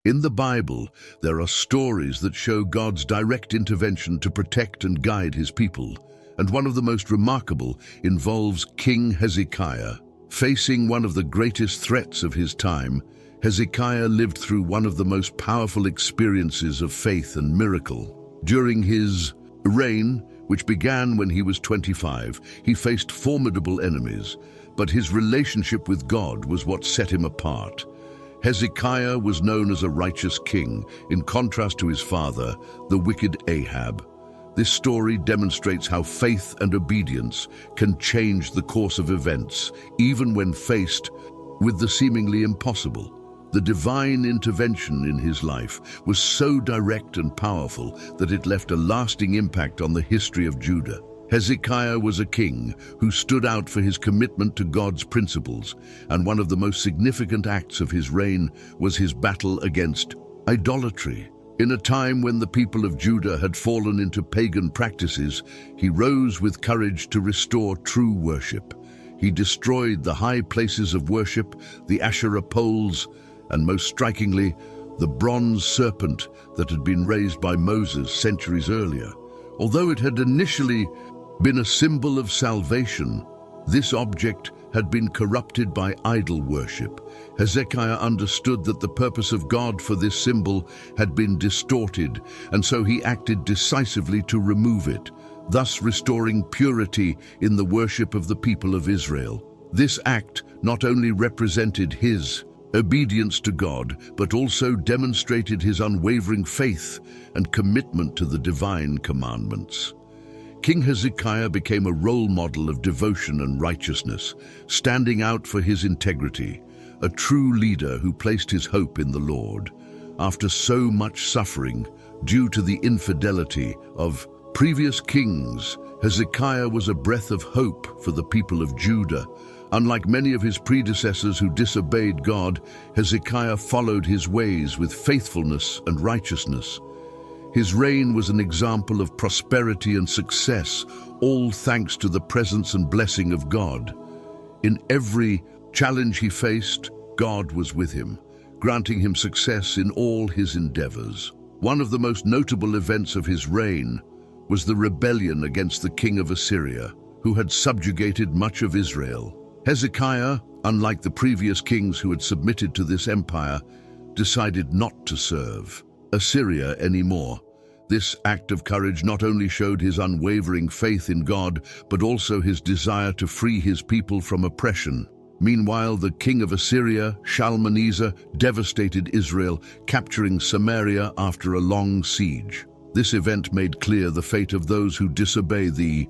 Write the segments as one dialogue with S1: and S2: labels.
S1: In the Bible, there are stories that show God's direct intervention to protect and guide his people, and one of the most remarkable involves King Hezekiah. Facing one of the greatest threats of his time, Hezekiah lived through one of the most powerful experiences of faith and miracle. During his reign, which began when he was 25, he faced formidable enemies, but his relationship with God was what set him apart. Hezekiah was known as a righteous king, in contrast to his father, the wicked Ahab. This story demonstrates how faith and obedience can change the course of events, even when faced with the seemingly impossible. The divine intervention in his life was so direct and powerful that it left a lasting impact on the history of Judah. Hezekiah was a king who stood out for his commitment to God's principles, and one of the most significant acts of his reign was his battle against idolatry. In a time when the people of Judah had fallen into pagan practices, he rose with courage to restore true worship. He destroyed the high places of worship, the Asherah poles, and most strikingly, the bronze serpent that had been raised by Moses centuries earlier. Although it had initially been a symbol of salvation, this object had been corrupted by idol worship. Hezekiah understood that the purpose of God for this symbol had been distorted, and so he acted decisively to remove it, thus restoring purity in the worship of the people of Israel. This act not only represented his obedience to God, but also demonstrated his unwavering faith and commitment to the divine commandments. King Hezekiah became a role model of devotion and righteousness, standing out for his integrity, a true leader who placed his hope in the Lord. After so much suffering due to the infidelity of previous kings, Hezekiah was a breath of hope for the people of Judah. Unlike many of his predecessors who disobeyed God, Hezekiah followed his ways with faithfulness and righteousness. His reign was an example of prosperity and success, all thanks to the presence and blessing of God. In every challenge he faced, God was with him, granting him success in all his endeavors. One of the most notable events of his reign was the rebellion against the king of Assyria, who had subjugated much of Israel. Hezekiah, unlike the previous kings who had submitted to this empire, decided not to serve Assyria anymore. This act of courage not only showed his unwavering faith in God, but also his desire to free his people from oppression. Meanwhile, the king of Assyria, Shalmaneser, devastated Israel, capturing Samaria after a long siege. This event made clear the fate of those who disobey the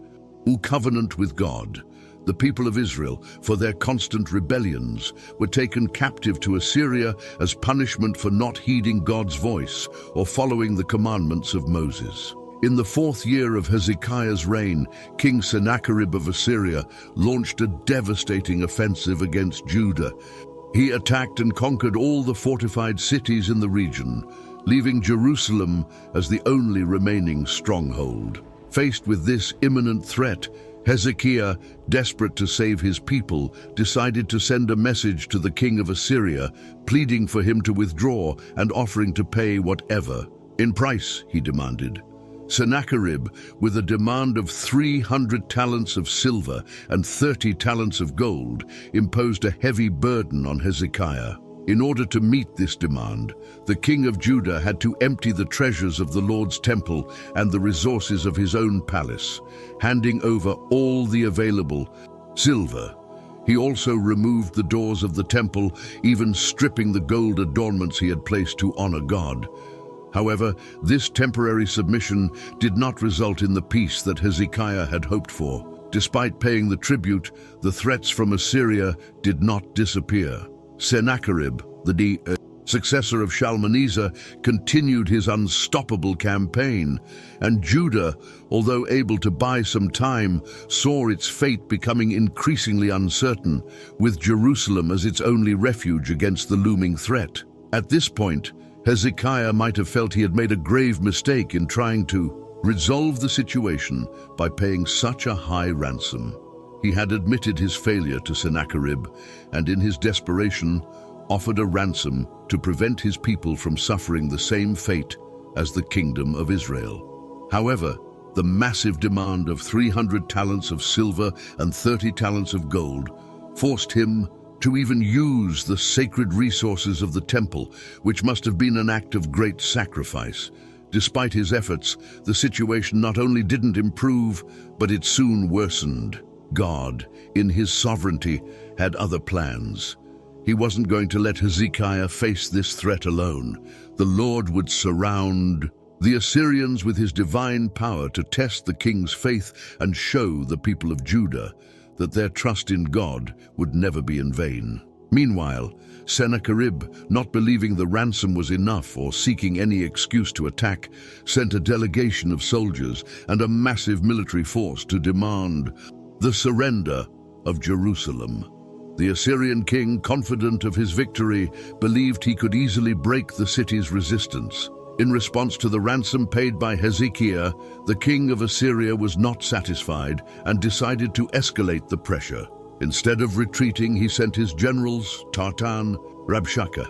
S1: covenant with God. The people of Israel, for their constant rebellions, were taken captive to Assyria as punishment for not heeding God's voice or following the commandments of Moses. In the 4th year of Hezekiah's reign, King Sennacherib of Assyria launched a devastating offensive against Judah. He attacked and conquered all the fortified cities in the region, leaving Jerusalem as the only remaining stronghold. Faced with this imminent threat, Hezekiah, desperate to save his people, decided to send a message to the king of Assyria, pleading for him to withdraw and offering to pay whatever. In price, he demanded. Sennacherib, with a demand of 300 talents of silver and 30 talents of gold, imposed a heavy burden on Hezekiah. In order to meet this demand, the king of Judah had to empty the treasures of the Lord's temple and the resources of his own palace, handing over all the available silver. He also removed the doors of the temple, even stripping the gold adornments he had placed to honor God. However, this temporary submission did not result in the peace that Hezekiah had hoped for. Despite paying the tribute, the threats from Assyria did not disappear. Sennacherib, the successor of Shalmaneser, continued his unstoppable campaign, and Judah, although able to buy some time, saw its fate becoming increasingly uncertain, with Jerusalem as its only refuge against the looming threat. At this point, Hezekiah might have felt he had made a grave mistake in trying to resolve the situation by paying such a high ransom. He had admitted his failure to Sennacherib, and in his desperation, offered a ransom to prevent his people from suffering the same fate as the kingdom of Israel. However, the massive demand of 300 talents of silver and 30 talents of gold forced him to even use the sacred resources of the temple, which must have been an act of great sacrifice. Despite his efforts, the situation not only didn't improve, but it soon worsened. God, in his sovereignty, had other plans. He wasn't going to let Hezekiah face this threat alone. The Lord would surround the Assyrians with his divine power to test the king's faith and show the people of Judah that their trust in God would never be in vain. Meanwhile, Sennacherib, not believing the ransom was enough or seeking any excuse to attack, sent a delegation of soldiers and a massive military force to demand the surrender of Jerusalem. The Assyrian king, confident of his victory, believed he could easily break the city's resistance. In response to the ransom paid by Hezekiah, the king of Assyria was not satisfied and decided to escalate the pressure. Instead of retreating, he sent his generals, Tartan, Rabshakeh,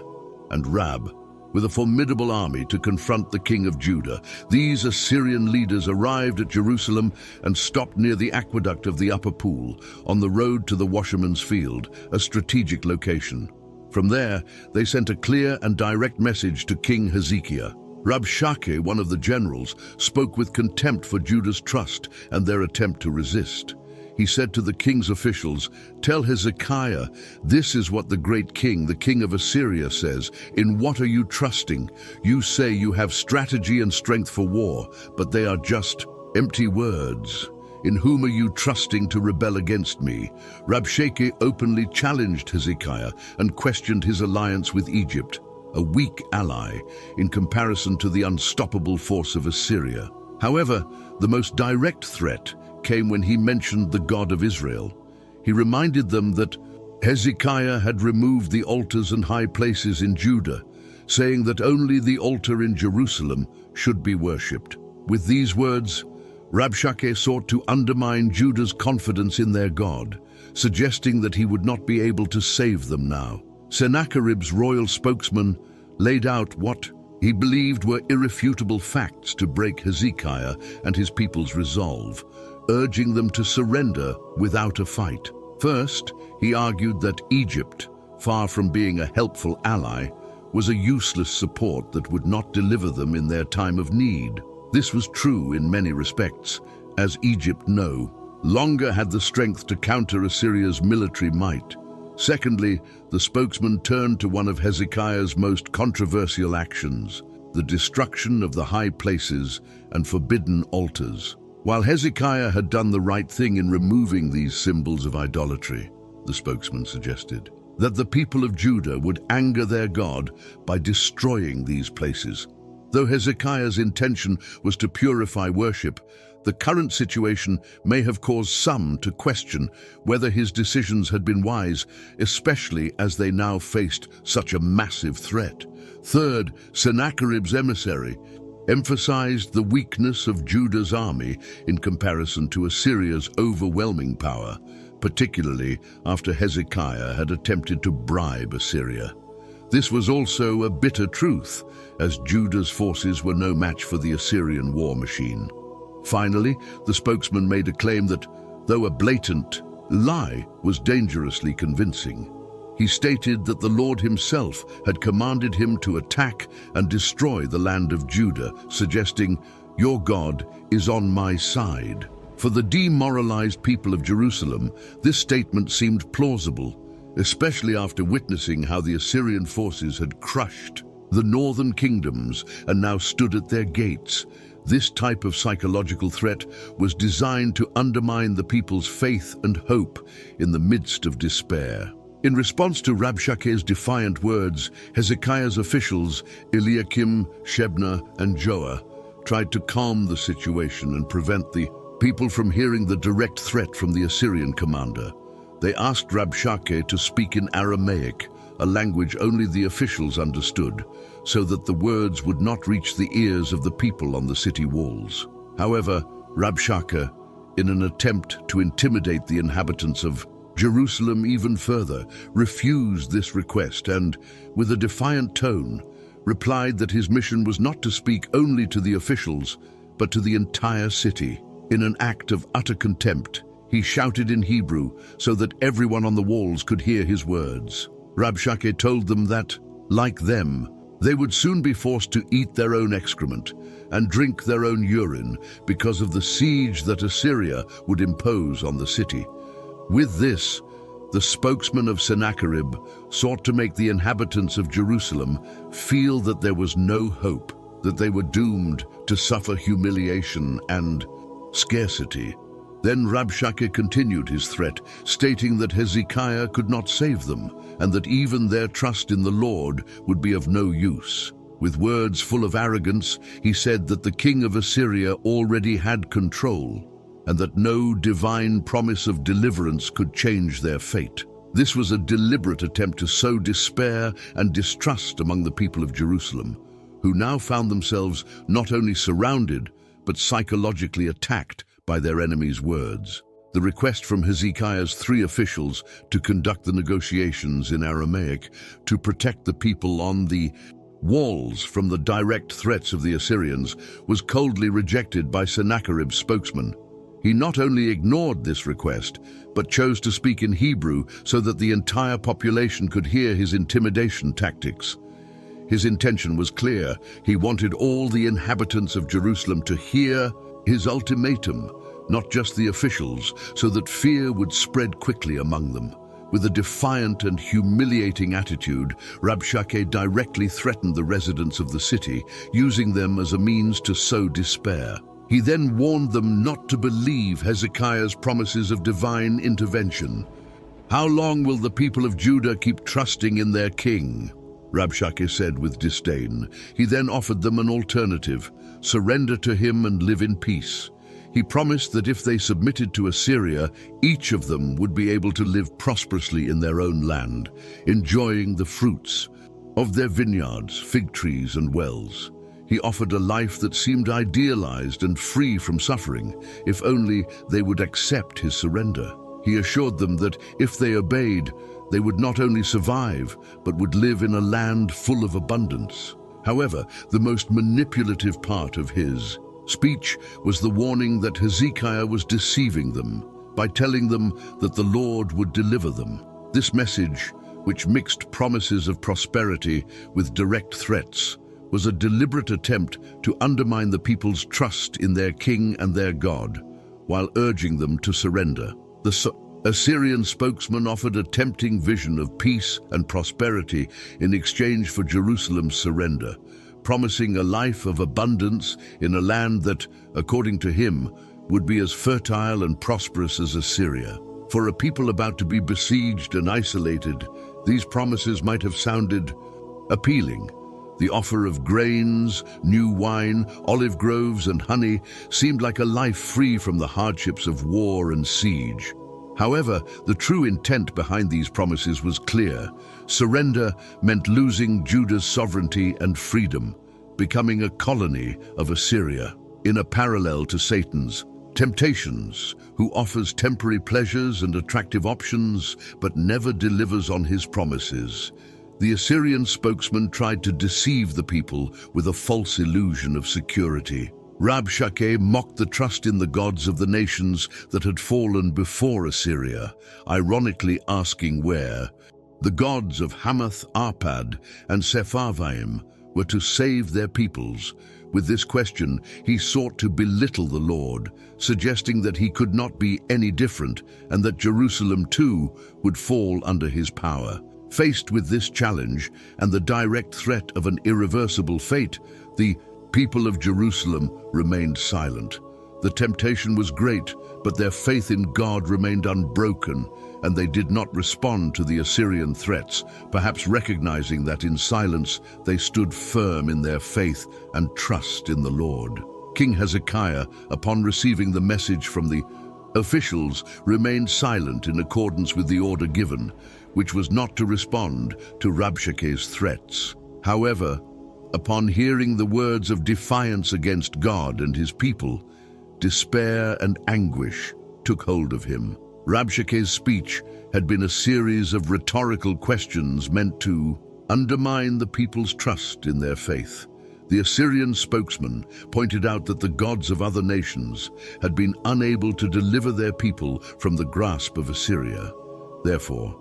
S1: and Rab, with a formidable army to confront the king of Judah. These Assyrian leaders arrived at Jerusalem and stopped near the aqueduct of the Upper Pool, on the road to the Washerman's Field, a strategic location. From there, they sent a clear and direct message to King Hezekiah. Rabshakeh, one of the generals, spoke with contempt for Judah's trust and their attempt to resist. He said to the king's officials, "Tell Hezekiah, this is what the great king, the king of Assyria, says. In what are you trusting? You say you have strategy and strength for war, but they are just empty words. In whom are you trusting to rebel against me?" Rabshakeh openly challenged Hezekiah and questioned his alliance with Egypt, a weak ally in comparison to the unstoppable force of Assyria. However, the most direct threat came when he mentioned the God of Israel. He reminded them that Hezekiah had removed the altars and high places in Judah, saying that only the altar in Jerusalem should be worshipped. With these words, Rabshakeh sought to undermine Judah's confidence in their God, suggesting that he would not be able to save them now. Sennacherib's royal spokesman laid out what he believed were irrefutable facts to break Hezekiah and his people's resolve, urging them to surrender without a fight. First, he argued that Egypt, far from being a helpful ally, was a useless support that would not deliver them in their time of need. This was true in many respects, as Egypt no longer had the strength to counter Assyria's military might. Secondly, the spokesman turned to one of Hezekiah's most controversial actions, the destruction of the high places and forbidden altars. While Hezekiah had done the right thing in removing these symbols of idolatry, the spokesman suggested that the people of Judah would anger their God by destroying these places. Though Hezekiah's intention was to purify worship, the current situation may have caused some to question whether his decisions had been wise, especially as they now faced such a massive threat. Third, Sennacherib's emissary emphasized the weakness of Judah's army in comparison to Assyria's overwhelming power, particularly after Hezekiah had attempted to bribe Assyria. This was also a bitter truth, as Judah's forces were no match for the Assyrian war machine. Finally, the spokesman made a claim that, though a blatant lie, was dangerously convincing. He stated that the Lord himself had commanded him to attack and destroy the land of Judah, suggesting, "Your God is on my side." For the demoralized people of Jerusalem, this statement seemed plausible, especially after witnessing how the Assyrian forces had crushed the northern kingdoms and now stood at their gates. This type of psychological threat was designed to undermine the people's faith and hope in the midst of despair. In response to Rabshakeh's defiant words, Hezekiah's officials, Eliakim, Shebna, and Joah, tried to calm the situation and prevent the people from hearing the direct threat from the Assyrian commander. They asked Rabshakeh to speak in Aramaic, a language only the officials understood, so that the words would not reach the ears of the people on the city walls. However, Rabshakeh, in an attempt to intimidate the inhabitants of Jerusalem even further refused this request and, with a defiant tone, replied that his mission was not to speak only to the officials, but to the entire city. In an act of utter contempt, he shouted in Hebrew so that everyone on the walls could hear his words. Rabshakeh told them that, like them, they would soon be forced to eat their own excrement and drink their own urine because of the siege that Assyria would impose on the city. With this, the spokesman of Sennacherib sought to make the inhabitants of Jerusalem feel that there was no hope, that they were doomed to suffer humiliation and scarcity. Then Rabshakeh continued his threat, stating that Hezekiah could not save them, and that even their trust in the Lord would be of no use. With words full of arrogance, he said that the king of Assyria already had control, and that no divine promise of deliverance could change their fate. This was a deliberate attempt to sow despair and distrust among the people of Jerusalem, who now found themselves not only surrounded, but psychologically attacked by their enemies' words. The request from Hezekiah's 3 officials to conduct the negotiations in Aramaic to protect the people on the walls from the direct threats of the Assyrians was coldly rejected by Sennacherib's spokesman. He not only ignored this request, but chose to speak in Hebrew so that the entire population could hear his intimidation tactics. His intention was clear. He wanted all the inhabitants of Jerusalem to hear his ultimatum, not just the officials, so that fear would spread quickly among them. With a defiant and humiliating attitude, Rabshakeh directly threatened the residents of the city, using them as a means to sow despair. He then warned them not to believe Hezekiah's promises of divine intervention. "How long will the people of Judah keep trusting in their king?" Rabshakeh said with disdain. He then offered them an alternative: surrender to him and live in peace. He promised that if they submitted to Assyria, each of them would be able to live prosperously in their own land, enjoying the fruits of their vineyards, fig trees, and wells. He offered a life that seemed idealized and free from suffering, if only they would accept his surrender. He assured them that if they obeyed, they would not only survive, but would live in a land full of abundance. However, the most manipulative part of his speech was the warning that Hezekiah was deceiving them by telling them that the Lord would deliver them. This message, which mixed promises of prosperity with direct threats, was a deliberate attempt to undermine the people's trust in their king and their God, while urging them to surrender. The Assyrian spokesman offered a tempting vision of peace and prosperity in exchange for Jerusalem's surrender, promising a life of abundance in a land that, according to him, would be as fertile and prosperous as Assyria. For a people about to be besieged and isolated, these promises might have sounded appealing. The offer of grains, new wine, olive groves, and honey seemed like a life free from the hardships of war and siege. However, the true intent behind these promises was clear. Surrender meant losing Judah's sovereignty and freedom, becoming a colony of Assyria, in a parallel to Satan's temptations, who offers temporary pleasures and attractive options, but never delivers on his promises. The Assyrian spokesman tried to deceive the people with a false illusion of security. Rabshakeh mocked the trust in the gods of the nations that had fallen before Assyria, ironically asking where the gods of Hamath, Arpad, and Sepharvaim were to save their peoples. With this question, he sought to belittle the Lord, suggesting that he could not be any different and that Jerusalem too would fall under his power. Faced with this challenge and the direct threat of an irreversible fate, the people of Jerusalem remained silent. The temptation was great, but their faith in God remained unbroken, and they did not respond to the Assyrian threats, perhaps recognizing that in silence they stood firm in their faith and trust in the Lord. King Hezekiah, upon receiving the message from the officials, remained silent in accordance with the order given, which was not to respond to Rabshakeh's threats. However, upon hearing the words of defiance against God and his people, despair and anguish took hold of him. Rabshakeh's speech had been a series of rhetorical questions meant to undermine the people's trust in their faith. The Assyrian spokesman pointed out that the gods of other nations had been unable to deliver their people from the grasp of Assyria, therefore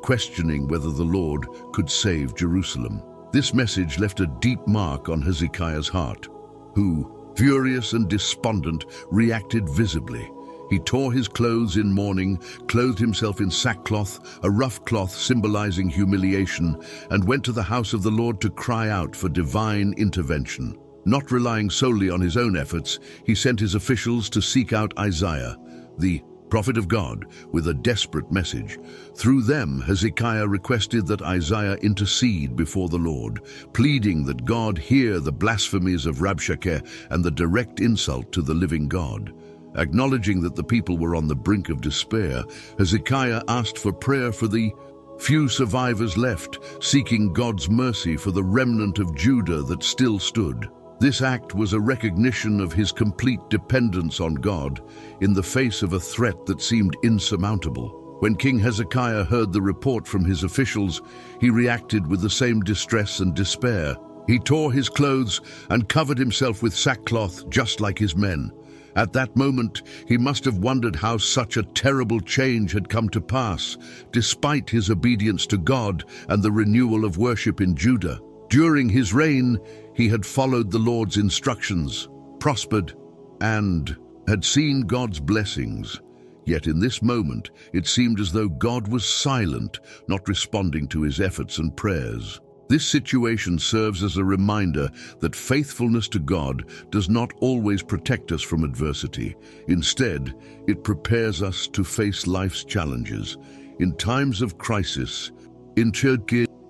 S1: questioning whether the Lord could save Jerusalem. This message left a deep mark on Hezekiah's heart, who, furious and despondent, reacted visibly. He tore his clothes in mourning, clothed himself in sackcloth, a rough cloth symbolizing humiliation, and went to the house of the Lord to cry out for divine intervention. Not relying solely on his own efforts, he sent his officials to seek out Isaiah, the prophet of God, with a desperate message. Through them, Hezekiah requested that Isaiah intercede before the Lord, pleading that God hear the blasphemies of Rabshakeh and the direct insult to the living God. Acknowledging that the people were on the brink of despair, Hezekiah asked for prayer for the few survivors left, seeking God's mercy for the remnant of Judah that still stood. This act was a recognition of his complete dependence on God in the face of a threat that seemed insurmountable. When King Hezekiah heard the report from his officials, he reacted with the same distress and despair. He tore his clothes and covered himself with sackcloth just like his men. At that moment, he must have wondered how such a terrible change had come to pass, despite his obedience to God and the renewal of worship in Judah. During his reign, he had followed the Lord's instructions, prospered, and had seen God's blessings. Yet in this moment, it seemed as though God was silent, not responding to his efforts and prayers. This situation serves as a reminder that faithfulness to God does not always protect us from adversity. Instead, it prepares us to face life's challenges. In times of crisis,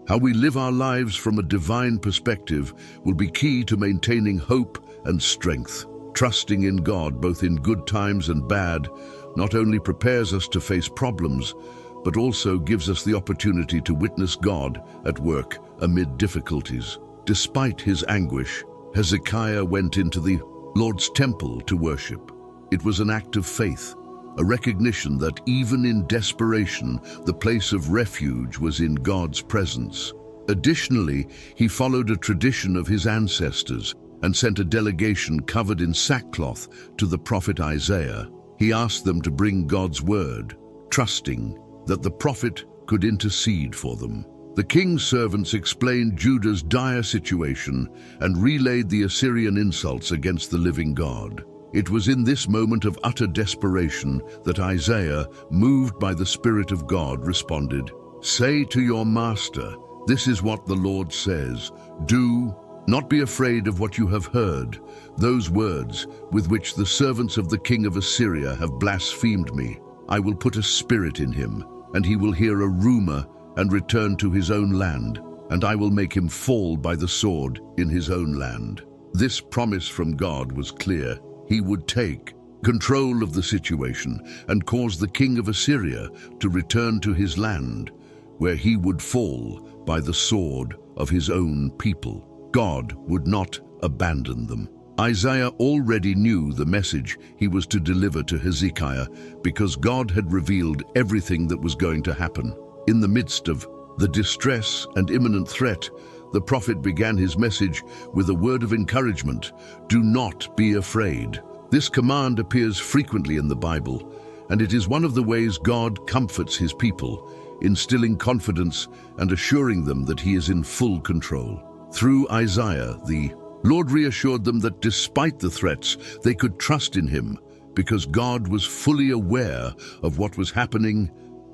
S1: how we live our lives from a divine perspective will be key to maintaining hope and strength. Trusting in God, both in good times and bad, not only prepares us to face problems, but also gives us the opportunity to witness God at work amid difficulties. Despite his anguish, Hezekiah went into the Lord's temple to worship. It was an act of faith, a recognition that even in desperation, the place of refuge was in God's presence. Additionally, he followed a tradition of his ancestors and sent a delegation covered in sackcloth to the prophet Isaiah. He asked them to bring God's word, trusting that the prophet could intercede for them. The king's servants explained Judah's dire situation and relayed the Assyrian insults against the living God. It was in this moment of utter desperation that Isaiah, moved by the Spirit of God, responded, "Say to your master, this is what the Lord says. Do not be afraid of what you have heard, those words with which the servants of the king of Assyria have blasphemed me. I will put a spirit in him, and he will hear a rumor and return to his own land, and I will make him fall by the sword in his own land." This promise from God was clear. He would take control of the situation and cause the king of Assyria to return to his land, where he would fall by the sword of his own people. God would not abandon them. Isaiah already knew the message he was to deliver to Hezekiah because God had revealed everything that was going to happen. In the midst of the distress and imminent threat, the prophet began his message with a word of encouragement: "Do not be afraid." This command appears frequently in the Bible, and it is one of the ways God comforts his people, instilling confidence and assuring them that he is in full control. Through Isaiah, the Lord reassured them that despite the threats, they could trust in him because God was fully aware of what was happening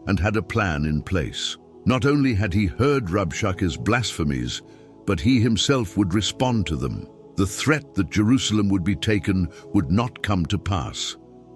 S1: and had a plan in place. Not only had he heard Rabshakeh's blasphemies, but he himself would respond to them. The threat that Jerusalem would be taken would not come to pass,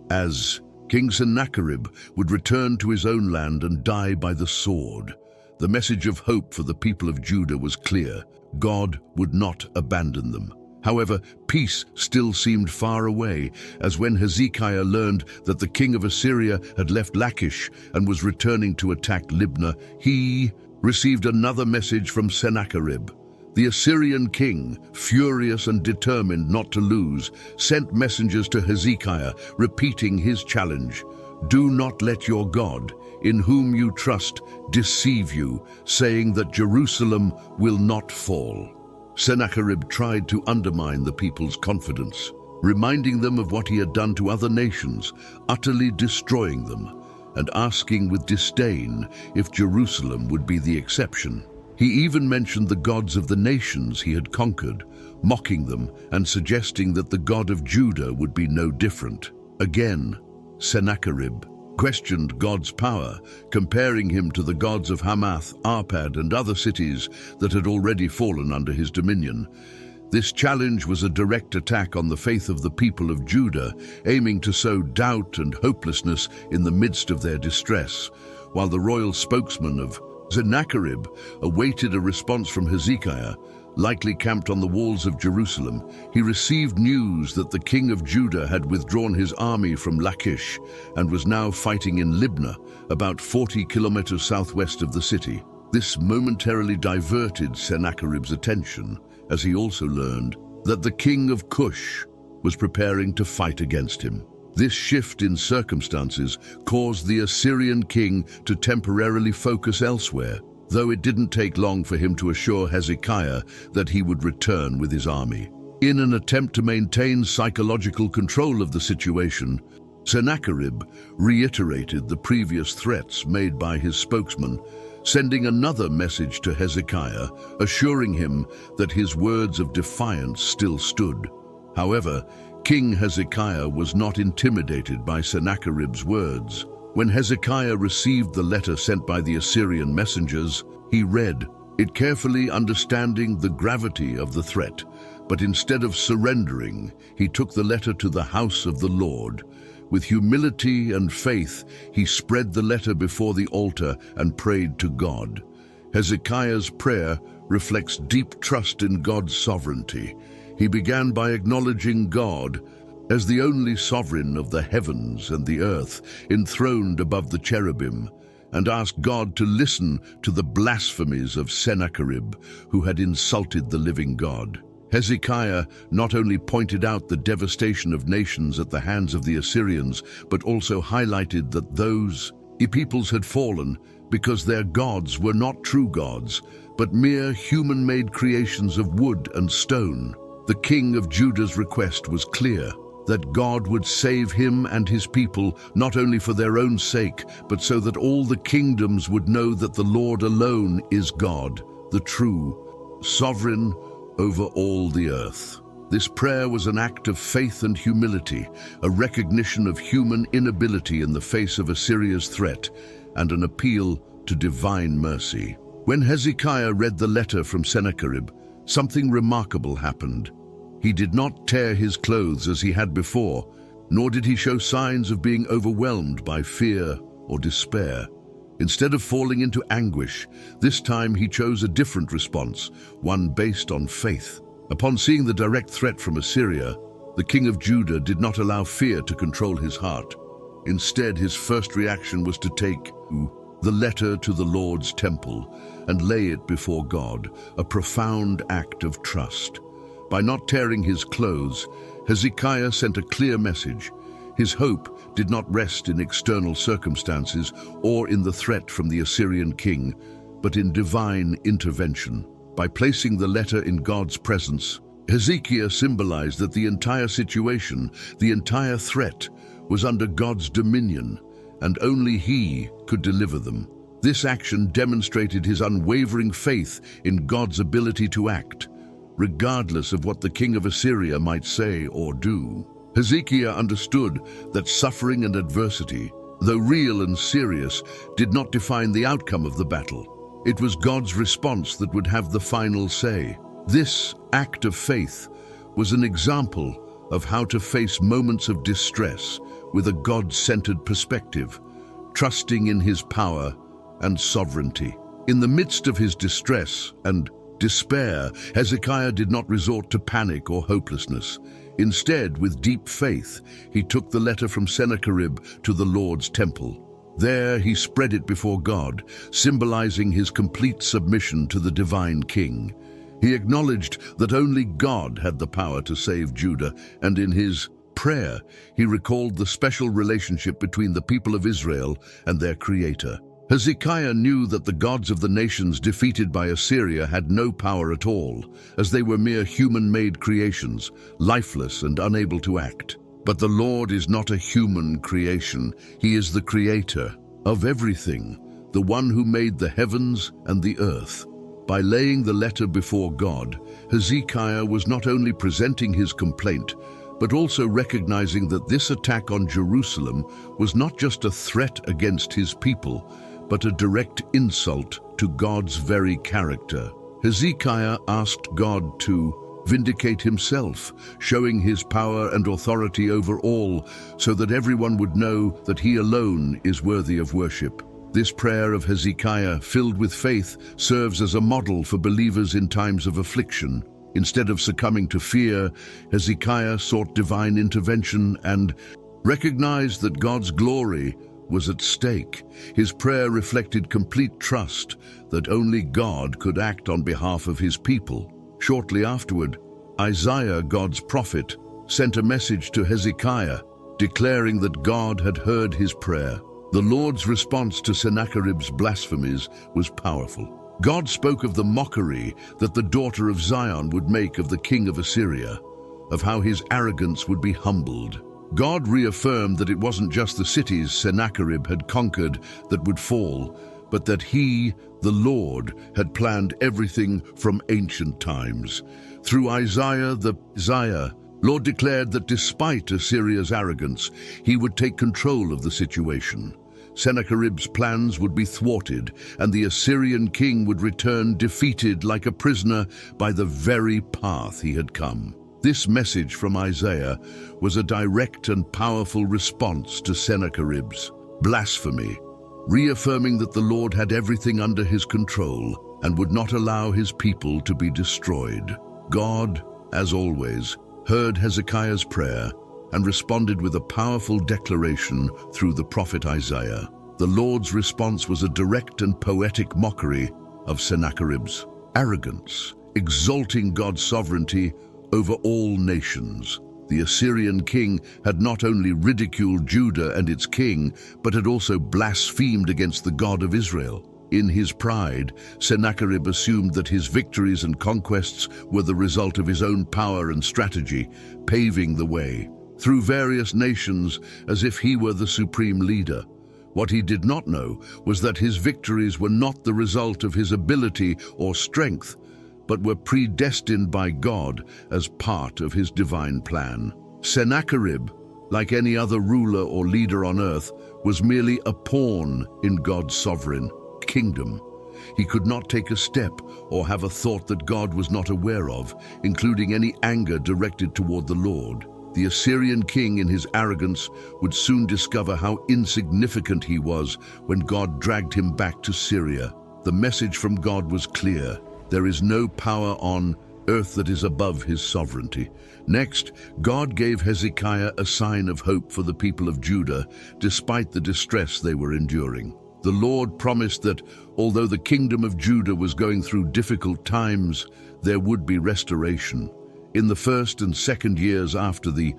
S1: as King Sennacherib would return to his own land and die by the sword. The message of hope for the people of Judah was clear. God would not abandon them. However, peace still seemed far away, as when Hezekiah learned that the king of Assyria had left Lachish and was returning to attack Libnah, he received another message from Sennacherib. The Assyrian king, furious and determined not to lose, sent messengers to Hezekiah, repeating his challenge: "Do not let your God, in whom you trust, deceive you, saying that Jerusalem will not fall." Sennacherib tried to undermine the people's confidence, reminding them of what he had done to other nations, utterly destroying them, and asking with disdain if Jerusalem would be the exception. He even mentioned the gods of the nations he had conquered, mocking them and suggesting that the God of Judah would be no different. Again, Sennacherib questioned God's power, comparing him to the gods of Hamath, Arpad, and other cities that had already fallen under his dominion. This challenge was a direct attack on the faith of the people of Judah, aiming to sow doubt and hopelessness in the midst of their distress, while the royal spokesman of Sennacherib awaited a response from Hezekiah, likely camped on the walls of Jerusalem. He received news that the king of Judah had withdrawn his army from Lachish and was now fighting in Libnah, about 40 kilometers southwest of the city. This momentarily diverted Sennacherib's attention, as he also learned that the king of Cush was preparing to fight against him. This shift in circumstances caused the Assyrian king to temporarily focus elsewhere, though it didn't take long for him to assure Hezekiah that he would return with his army. In an attempt to maintain psychological control of the situation, Sennacherib reiterated the previous threats made by his spokesman, sending another message to Hezekiah, assuring him that his words of defiance still stood. However, King Hezekiah was not intimidated by Sennacherib's words. When Hezekiah received the letter sent by the Assyrian messengers, he read it carefully, understanding the gravity of the threat. But instead of surrendering, he took the letter to the house of the Lord. With humility and faith, he spread the letter before the altar and prayed to God. Hezekiah's prayer reflects deep trust in God's sovereignty. He began by acknowledging God as the only sovereign of the heavens and the earth, enthroned above the cherubim, and asked God to listen to the blasphemies of Sennacherib, who had insulted the living God. Hezekiah not only pointed out the devastation of nations at the hands of the Assyrians, but also highlighted that those peoples had fallen because their gods were not true gods, but mere human-made creations of wood and stone. The king of Judah's request was clear, that God would save him and his people, not only for their own sake, but so that all the kingdoms would know that the Lord alone is God, the true sovereign over all the earth. This prayer was an act of faith and humility, a recognition of human inability in the face of Assyria's threat, and an appeal to divine mercy. When Hezekiah read the letter from Sennacherib, something remarkable happened. He did not tear his clothes as he had before, nor did he show signs of being overwhelmed by fear or despair. Instead of falling into anguish, this time he chose a different response, one based on faith. Upon seeing the direct threat from Assyria, the king of Judah did not allow fear to control his heart. Instead, his first reaction was to take the letter to the Lord's temple and lay it before God, a profound act of trust. By not tearing his clothes, Hezekiah sent a clear message. His hope did not rest in external circumstances or in the threat from the Assyrian king, but in divine intervention. By placing the letter in God's presence, Hezekiah symbolized that the entire situation, the entire threat, was under God's dominion, and only he could deliver them. This action demonstrated his unwavering faith in God's ability to act, regardless of what the king of Assyria might say or do. Hezekiah understood that suffering and adversity, though real and serious, did not define the outcome of the battle. It was God's response that would have the final say. This act of faith was an example of how to face moments of distress with a God-centered perspective, trusting in his power and sovereignty. In the midst of his distress and despair, Hezekiah did not resort to panic or hopelessness. Instead, with deep faith, he took the letter from Sennacherib to the Lord's temple. There he spread it before God, symbolizing his complete submission to the divine king. He acknowledged that only God had the power to save Judah, and in his prayer, he recalled the special relationship between the people of Israel and their Creator. Hezekiah knew that the gods of the nations defeated by Assyria had no power at all, as they were mere human-made creations, lifeless and unable to act. But the Lord is not a human creation. He is the Creator of everything, the one who made the heavens and the earth. By laying the letter before God, Hezekiah was not only presenting his complaint, but also recognizing that this attack on Jerusalem was not just a threat against his people, but a direct insult to God's very character. Hezekiah asked God to vindicate himself, showing his power and authority over all, so that everyone would know that he alone is worthy of worship. This prayer of Hezekiah, filled with faith, serves as a model for believers in times of affliction. Instead of succumbing to fear, Hezekiah sought divine intervention and recognized that God's glory was at stake. His prayer reflected complete trust that only God could act on behalf of his people. Shortly afterward, Isaiah, God's prophet, sent a message to Hezekiah, declaring that God had heard his prayer. The Lord's response to Sennacherib's blasphemies was powerful. God spoke of the mockery that the daughter of Zion would make of the king of Assyria, of how his arrogance would be humbled. God reaffirmed that it wasn't just the cities Sennacherib had conquered that would fall, but that he, the Lord, had planned everything from ancient times. Through Isaiah the Lord declared that despite Assyria's arrogance, he would take control of the situation. Sennacherib's plans would be thwarted, and the Assyrian king would return defeated like a prisoner by the very path he had come. This message from Isaiah was a direct and powerful response to Sennacherib's blasphemy, reaffirming that the Lord had everything under his control and would not allow his people to be destroyed. God, as always, heard Hezekiah's prayer and responded with a powerful declaration through the prophet Isaiah. The Lord's response was a direct and poetic mockery of Sennacherib's arrogance, exalting God's sovereignty over all nations. The Assyrian king had not only ridiculed Judah and its king, but had also blasphemed against the God of Israel. In his pride, Sennacherib assumed that his victories and conquests were the result of his own power and strategy, paving the way through various nations as if he were the supreme leader. What he did not know was that his victories were not the result of his ability or strength, but were predestined by God as part of his divine plan. Sennacherib, like any other ruler or leader on earth, was merely a pawn in God's sovereign kingdom. He could not take a step or have a thought that God was not aware of, including any anger directed toward the Lord. The Assyrian king, in his arrogance, would soon discover how insignificant he was when God dragged him back to Syria. The message from God was clear. There is no power on earth that is above his sovereignty. Next, God gave Hezekiah a sign of hope for the people of Judah, despite the distress they were enduring. The Lord promised that, although the kingdom of Judah was going through difficult times, there would be restoration. In the first and second years after the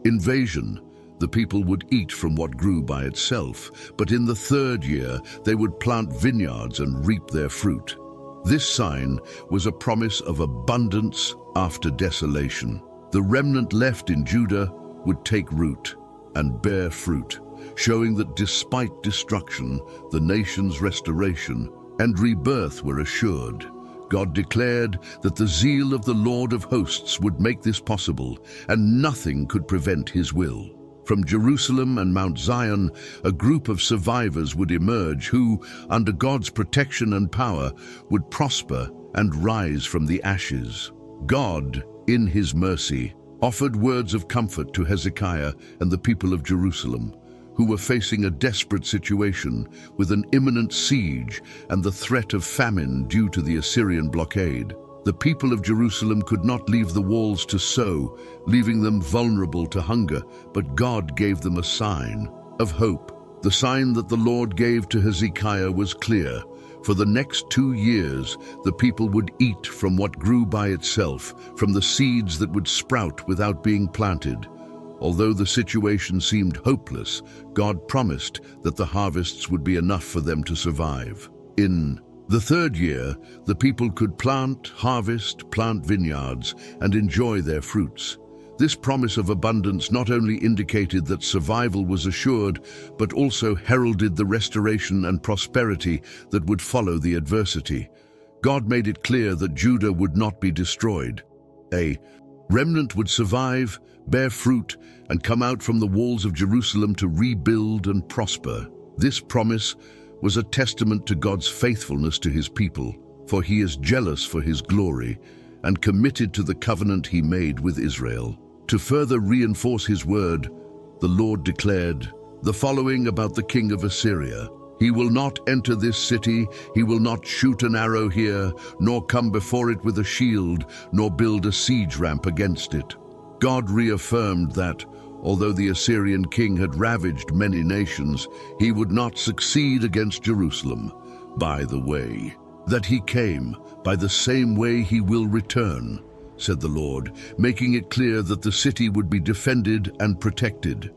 S1: invasion, the people would eat from what grew by itself, but in the third year they would plant vineyards and reap their fruit. This sign was a promise of abundance after desolation. The remnant left in Judah would take root and bear fruit, showing that despite destruction, the nation's restoration and rebirth were assured. God declared that the zeal of the Lord of hosts would make this possible, and nothing could prevent his will. From Jerusalem and Mount Zion, a group of survivors would emerge who, under God's protection and power, would prosper and rise from the ashes. God, in his mercy, offered words of comfort to Hezekiah and the people of Jerusalem, who were facing a desperate situation with an imminent siege and the threat of famine due to the Assyrian blockade. The people of Jerusalem could not leave the walls to sow, leaving them vulnerable to hunger, but God gave them a sign of hope. The sign that the Lord gave to Hezekiah was clear. For the next 2 years, the people would eat from what grew by itself, from the seeds that would sprout without being planted. Although the situation seemed hopeless, God promised that the harvests would be enough for them to survive. In the third year, the people could plant vineyards, and enjoy their fruits. This promise of abundance not only indicated that survival was assured, but also heralded the restoration and prosperity that would follow the adversity. God made it clear that Judah would not be destroyed. A remnant would survive, bear fruit, and come out from the walls of Jerusalem to rebuild and prosper. This promise was a testament to God's faithfulness to his people, for he is jealous for his glory and committed to the covenant he made with Israel. To further reinforce his word, the Lord declared the following about the king of Assyria: "He will not enter this city, he will not shoot an arrow here, nor come before it with a shield, nor build a siege ramp against it." God reaffirmed that, although the Assyrian king had ravaged many nations, he would not succeed against Jerusalem. By the way that he came, by the same way he will return, said the Lord, making it clear that the city would be defended and protected.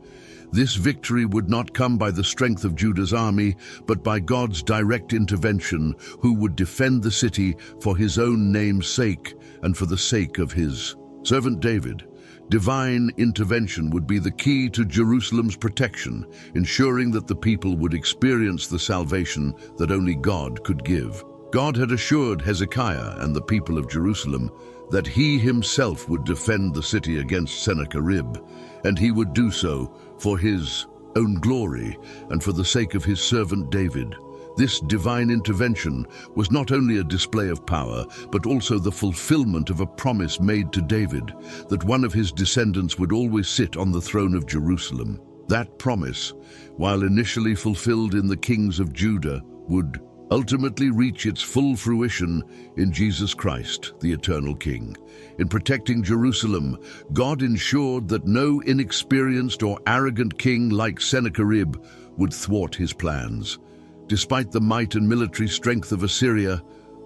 S1: This victory would not come by the strength of Judah's army, but by God's direct intervention, who would defend the city for his own name's sake and for the sake of his servant David. Divine intervention would be the key to Jerusalem's protection, ensuring that the people would experience the salvation that only God could give. God had assured Hezekiah and the people of Jerusalem that he himself would defend the city against Sennacherib, and he would do so for his own glory and for the sake of his servant David. This divine intervention was not only a display of power, but also the fulfillment of a promise made to David, that one of his descendants would always sit on the throne of Jerusalem. That promise, while initially fulfilled in the kings of Judah, would ultimately reach its full fruition in Jesus Christ, the eternal King. In protecting Jerusalem, God ensured that no inexperienced or arrogant king like Sennacherib would thwart his plans. Despite the might and military strength of Assyria,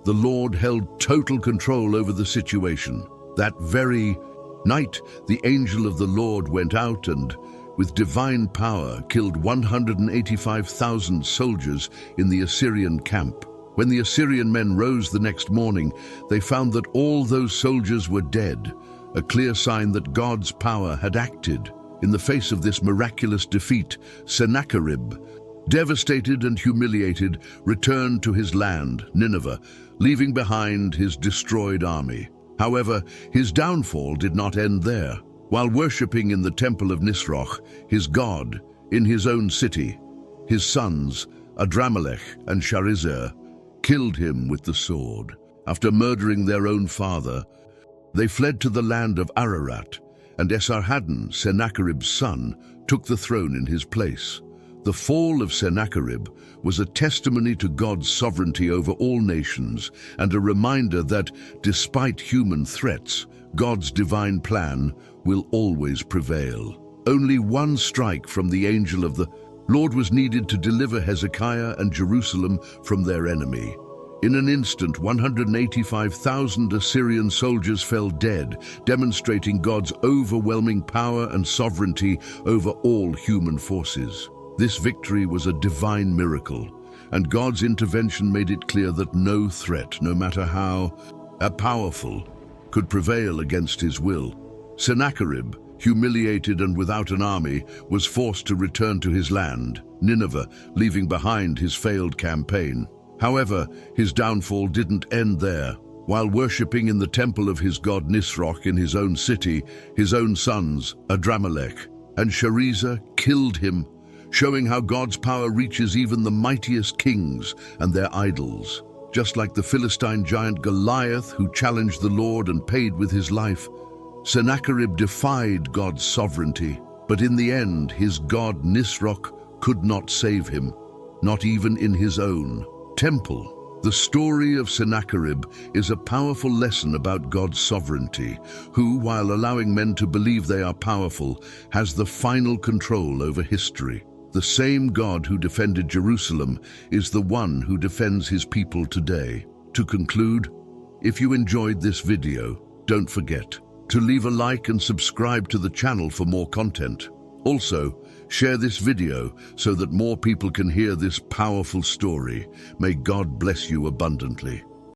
S1: the Lord held total control over the situation. That very night, the angel of the Lord went out and, with divine power, killed 185,000 soldiers in the Assyrian camp. When the Assyrian men rose the next morning, they found that all those soldiers were dead, a clear sign that God's power had acted. In the face of this miraculous defeat, Sennacherib, devastated and humiliated, returned to his land, Nineveh, leaving behind his destroyed army. However, his downfall did not end there. While worshipping in the temple of Nisroch, his god, in his own city, his sons, Adramelech and Sharezer, killed him with the sword. After murdering their own father, they fled to the land of Ararat, and Esarhaddon, Sennacherib's son, took the throne in his place. The fall of Sennacherib was a testimony to God's sovereignty over all nations and a reminder that, despite human threats, God's divine plan will always prevail. Only one strike from the angel of the Lord was needed to deliver Hezekiah and Jerusalem from their enemy. In an instant, 185,000 Assyrian soldiers fell dead, demonstrating God's overwhelming power and sovereignty over all human forces. This victory was a divine miracle, and God's intervention made it clear that no threat, no matter how powerful, could prevail against his will. Sennacherib, humiliated and without an army, was forced to return to his land, Nineveh, leaving behind his failed campaign. However, his downfall didn't end there. While worshipping in the temple of his god Nisroch in his own city, his own sons, Adramelech and Sharezer, killed him, showing how God's power reaches even the mightiest kings and their idols. Just like the Philistine giant Goliath, who challenged the Lord and paid with his life, Sennacherib defied God's sovereignty. But in the end, his god Nisroch could not save him, not even in his own temple. The story of Sennacherib is a powerful lesson about God's sovereignty, who, while allowing men to believe they are powerful, has the final control over history. The same God who defended Jerusalem is the one who defends his people today. To conclude, if you enjoyed this video, don't forget to leave a like and subscribe to the channel for more content. Also, share this video so that more people can hear this powerful story. May God bless you abundantly.